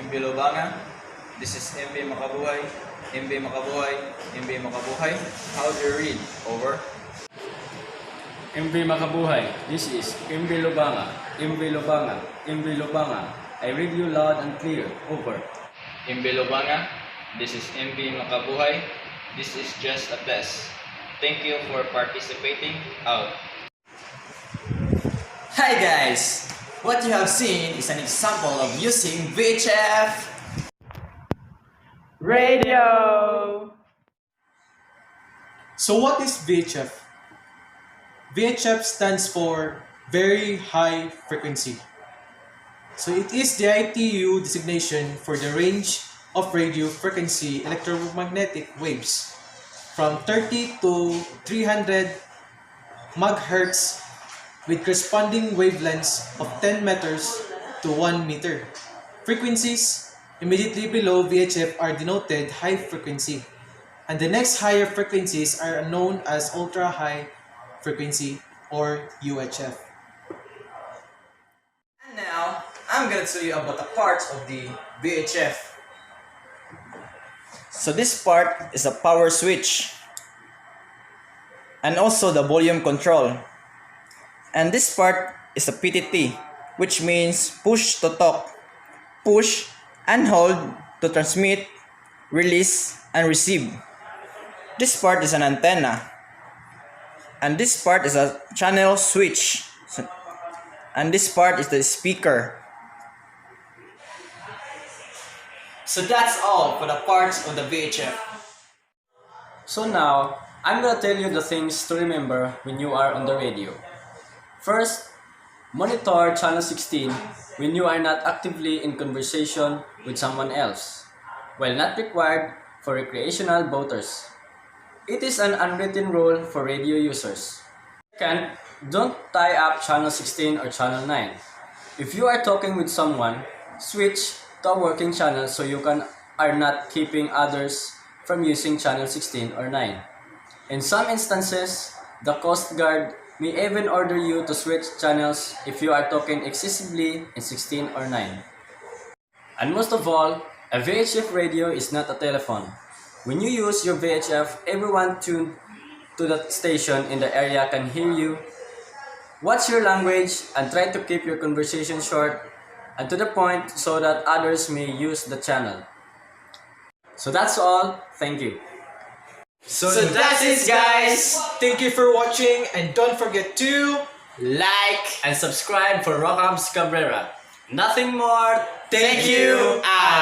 MB Lobanga. This is MB Makabuhay. MB Makabuhay. MB Makabuhay. How do you read? Over. MB Makabuhay. This is MB Lobanga. MB Lobanga. MB Lobanga. I read you loud and clear. Over. MB Lobanga. This is MB Makabuhay. This is just a test. Thank you for participating. Out. Hi guys! What you have seen is an example of using VHF radio. So what is VHF? VHF stands for very high frequency. So it is the ITU designation for the range of radio frequency electromagnetic waves from 30 to 300 MHz with corresponding wavelengths of 10 meters to 1 meter. Frequencies immediately below VHF are denoted high frequency, and the next higher frequencies are known as ultra high frequency or UHF. And now, I'm gonna tell you about the parts of the VHF. So this part is a power switch and also the volume control. And this part is a PTT, which means push to talk, push and hold to transmit, release, and receive. This part is an antenna. And this part is a channel switch. And this part is the speaker. So that's all for the parts of the VHF. So now, I'm gonna tell you the things to remember when you are on the radio. First, monitor channel 16 when you are not actively in conversation with someone else, while not required for recreational boaters. It is an unwritten rule for radio users. Second, don't tie up channel 16 or channel 9. If you are talking with someone, switch to a working channel so you are not keeping others from using channel 16 or 9. In some instances, the Coast Guard may even order you to switch channels if you are talking excessively in 16 or 9. And most of all, a VHF radio is not a telephone. When you use your VHF, everyone tuned to the station in the area can hear you. Watch your language and try to keep your conversation short and to the point so that others may use the channel. So that's all. Thank you. So that's it guys! Thank you for watching and don't forget to Like and subscribe for Rockham's Cabrera. Nothing more. thank you out!